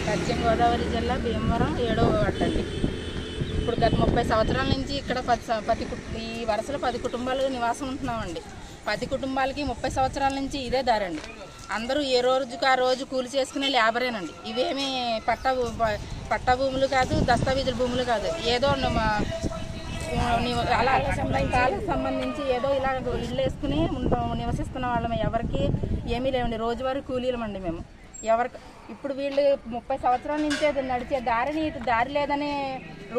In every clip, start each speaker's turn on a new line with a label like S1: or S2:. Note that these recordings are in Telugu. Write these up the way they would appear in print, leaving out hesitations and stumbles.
S1: పశ్చిమ గోదావరి జిల్లా భీమవరం 7వ వార్డు అండి. ఇప్పుడు గత 30 సంవత్సరాల నుంచి ఇక్కడ ఈ వరుసలో 10 కుటుంబాలు నివాసం ఉంటున్నామండి. 10 కుటుంబాలకి 30 సంవత్సరాల నుంచి ఇదే దారండి. అందరూ ఏ రోజుకి ఆ రోజు కూలి చేసుకునే లేబరేనండి. ఇవేమి పట్టా భూములు కాదు, దస్తావేజుల భూములు కాదు. ఏదో అలా కాలకు సంబంధించి ఏదో ఇలా ఇల్లు వేసుకుని నివసిస్తున్న వాళ్ళం. ఎవరికి ఏమీ లేవండి. రోజువారీ కూలీలమండి మేము. ఇప్పుడు వీళ్ళు 30 సంవత్సరాల నుంచే నడిచే దారిని ఇటు దారి లేదని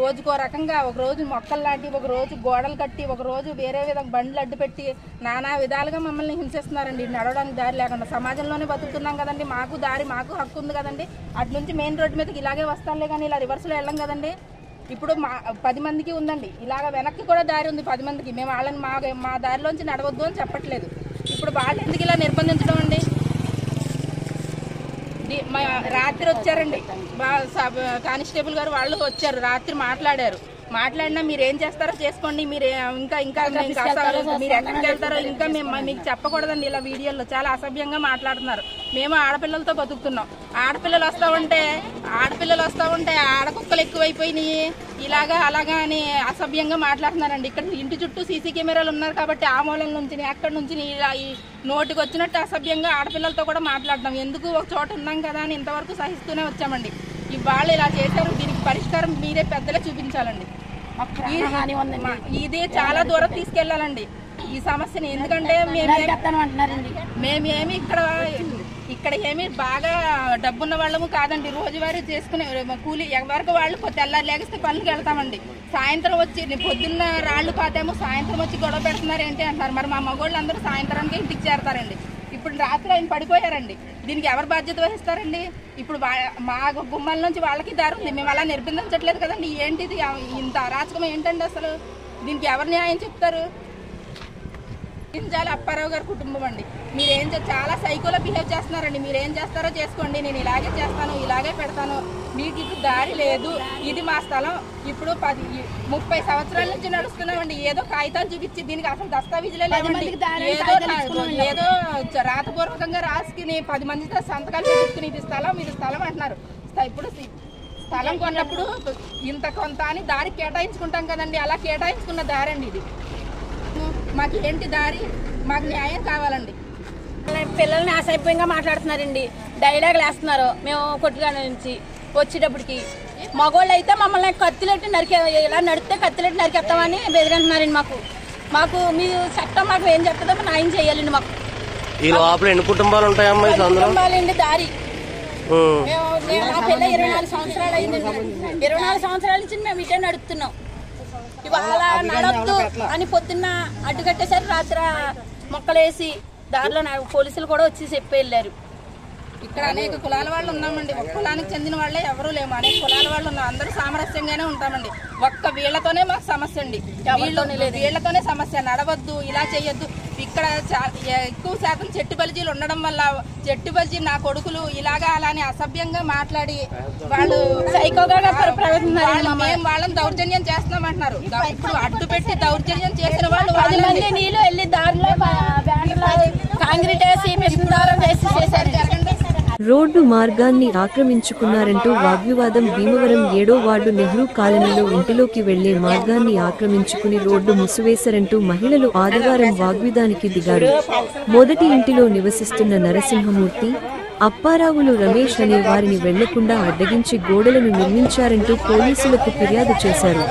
S1: రోజుకో రకంగా, ఒక రోజు మొక్కలు నాటి, ఒక రోజు గోడలు కట్టి, ఒక రోజు వేరే విధంగా బండ్లు అడ్డు పెట్టి నానా విధాలుగా మమ్మల్ని హింసిస్తున్నారండి. నడవడానికి దారి లేకుండా సమాజంలోనే బతుకుతున్నాం కదండి. మాకు హక్కు ఉంది కదండి. అటు నుంచి మెయిన్ రోడ్డు మీదకి ఇలాగే వస్తానులే కానీ ఇలా రివర్స్లో వెళ్ళాం కదండి. ఇప్పుడు 10 మందికి ఉందండి. ఇలాగ వెనక్కి కూడా దారి ఉంది 10 మందికి. మేము వాళ్ళని మా దారిలోంచి నడవద్దు అని చెప్పట్లేదు. ఇప్పుడు వాళ్ళు ఎందుకు ఇలా నిర్బంధించడం అండి? రాత్రి వచ్చారండి, కానిస్టేబుల్ గారు వాళ్ళు వచ్చారు. రాత్రి మాట్లాడినా మీరు ఏం చేస్తారో చేసుకోండి, మీరు మీరు ఎక్కడికి వెళ్తారో ఇంకా మీకు చెప్పకూడదండి. ఇలా వీడియోలో చాలా అసభ్యంగా మాట్లాడుతున్నారు. మేము ఆడపిల్లలతో బతుకుతున్నాం. ఆడపిల్లలు వస్తూ ఉంటే ఆడకుక్కలు ఎక్కువైపోయినాయి, ఇలాగా అలాగా అని అసభ్యంగా మాట్లాడుతున్నారండి. ఇక్కడ ఇంటి చుట్టూ సీసీ కెమెరాలు ఉన్నారు కాబట్టి ఆ మూలం నుంచి అక్కడి నుంచి ఇలా ఈ నోటికి వచ్చినట్టు అసభ్యంగా ఆడపిల్లలతో కూడా మాట్లాడతాం. ఎందుకు ఒక చోట ఉన్నాం కదా అని ఇంతవరకు సహిస్తూనే వచ్చామండి. ఇవాళ ఇలా చేశారు. దీనికి పరిష్కారం మీరే పెద్దలే చూపించాలండి. ఇది చాలా దూరం తీసుకెళ్లాలండి ఈ సమస్యని. ఎందుకంటే మేమేమి ఇక్కడ ఏమి బాగా డబ్బున్న వాళ్ళము కాదండి. రోజువారీ చేసుకునే కూలి ఎవరికి వాళ్ళు తెల్లారి లేగిస్తే పనులకు వెళ్తామండి. సాయంత్రం వచ్చి పొద్దున్న రాళ్లు పాతేమో సాయంత్రం వచ్చి గొడవ పెడుతున్నారు ఏంటి అంటారు. మరి మా మగవాళ్ళు అందరూ సాయంత్రానికి ఇంటికి చేరతారండి. ఇప్పుడు రాత్రి ఆయన పడిపోయారండి. దీనికి ఎవరు బాధ్యత వహిస్తారండి? ఇప్పుడు మా గుమ్మాల నుంచి వాళ్ళకి దారి ఉంది. మేము అలా నిర్బంధించట్లేదు కదండి. ఏంటిది ఇంత అరాచకం ఏంటండి అసలు? దీనికి ఎవరు న్యాయం చెప్తారు? అప్పారావు గారి కుటుంబం అండి. మీరేం చాలా సైకోలో బిహేవ్ చేస్తున్నారండి. మీరేం చేస్తారో చేసుకోండి, నేను ఇలాగే చేస్తాను, ఇలాగే పెడతాను, మీకు ఇప్పుడు దారి లేదు, ఇది మా స్థలం. ఇప్పుడు 30 సంవత్సరాల నుంచి నడుస్తున్నామండి. ఏదో కాగితాలు చూపించి దీనికి అసలు దస్తావేజులే లేవండి. ఏదో రాతపూర్వకంగా రాసుకుని 10 మందితో సంతకాలు పెట్టుకుని ఇది స్థలం అంటున్నారు. ఇప్పుడు స్థలం కొన్నప్పుడు ఇంత కొంత అని దారి కేటాయించుకుంటాం కదండి. అలా కేటాయించుకున్న దారి అండి ఇది. మాకు ఏంటి దారి? మాకు న్యాయం కావాలండి.
S2: పిల్లల్ని అసభ్యంగా మాట్లాడుతున్నారండి. డైలాగులు వేస్తున్నారు. మేము కొట్టుగా నుంచి వచ్చేటప్పటికి మగవాళ్ళు అయితే మమ్మల్ని కత్తిలెట్టి ఇలా నడిస్తే కత్తిలెట్టి నరికేస్తామని బెదిరింటున్నారండి. మాకు మీ చట్టం మాకు ఏం చెప్తుందో న్యాయం చేయాలండి. మాకు
S3: ఈ లోపల ఎన్ని కుటుంబాలు ఉంటాయమ్మా?
S2: కుటుంబాలండి దారి. మా పిల్ల 24 సంవత్సరాలు అయిందండి. 24 సంవత్సరాల నుంచి మేము ఇటే నడుపుతున్నాం. ఇవాళ నడవద్దు అని పొద్దున్న అడ్డుకట్టేసరి రాత్రి మొక్కలేసి దారిలో పోలీసులు కూడా వచ్చి చెప్పి వెళ్ళారు.
S1: ఇక్కడ అనేక కులాల వాళ్ళు ఉన్నామండి. ఒక కులానికి చెందిన వాళ్ళే ఎవరూ లేము. అనేక కులాల వాళ్ళు ఉన్నాం. అందరూ సామరస్యంగానే ఉంటామండి. ఒక్క వీళ్లతోనే మాకు సమస్య అండి. వీళ్లతోనే సమస్య. నడవద్దు, ఇలా చేయొద్దు. ఇక్కడ ఎక్కువ శాతం చెట్టు బలిజీలు ఉండడం వల్ల చెట్టు బలిజీ నా కొడుకులు ఇలాగా అలానే అసభ్యంగా మాట్లాడి వాళ్ళు
S2: సైకోగా
S1: మేము వాళ్ళని దౌర్జన్యం చేస్తున్నామంటున్నారు. ఇప్పుడు అడ్డు పెట్టి దౌర్జన్యం చేసిన వాళ్ళు
S2: 10 మంది నీళ్ళు వెళ్ళి దారిలో కాంక్రీట్ వేసి మిషన్ ద్వారా వేసి చేశారు.
S4: రోడ్డు మార్గాన్ని ఆక్రమించుకున్నారంటూ వాగ్వివాదం. భీమవరం 7వ వార్డు నెహ్రూ కాలనీలో ఇంటిలోకి వెళ్లే మార్గాన్ని ఆక్రమించుకుని రోడ్డు మూసివేశారంటూ మహిళలు ఆదివారం వాగ్వివాదానికి దిగారు. మొదటి ఇంటిలో నివసిస్తున్న నరసింహమూర్తి, అప్పారావులు రమేష్ అనే వారిని వెళ్లకుండా అడ్డగించి గోడలను నిర్మించారంటూ పోలీసులకు ఫిర్యాదు చేశారు.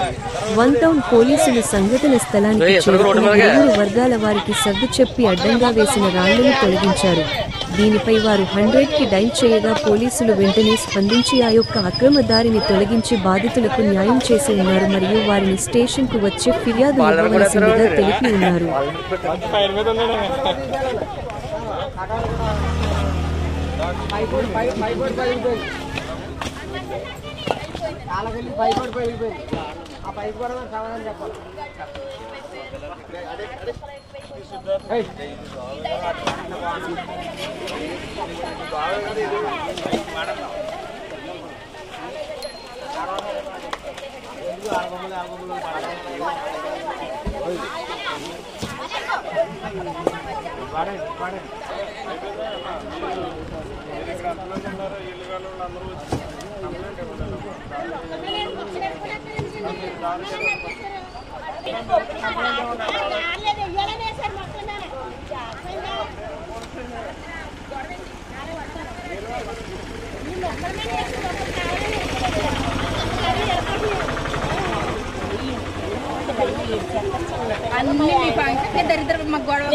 S4: వన్ టౌన్ పోలీసులు సంఘటన స్థలానికి చేరుకుని ఇరువురు వర్గాల వారికి సర్దు చెప్పి అడ్డంగా వేసిన రాళ్లను తొలగించారు. దీనిపై వారు 100కి డైల్ చేయగా పోలీసులు వెంటనే స్పందించి ఆ యొక్క అక్రమ దారిని తొలగించి బాధితులకు న్యాయం చేసి ఉన్నారు మరియు వారిని స్టేషన్కు వచ్చే ఫిర్యాదు ఇవ్వవలసిందిగా తెలిపి ఉన్నారు.
S1: అన్ని మీ పంచకే దరిద్రం మాకు గొడవ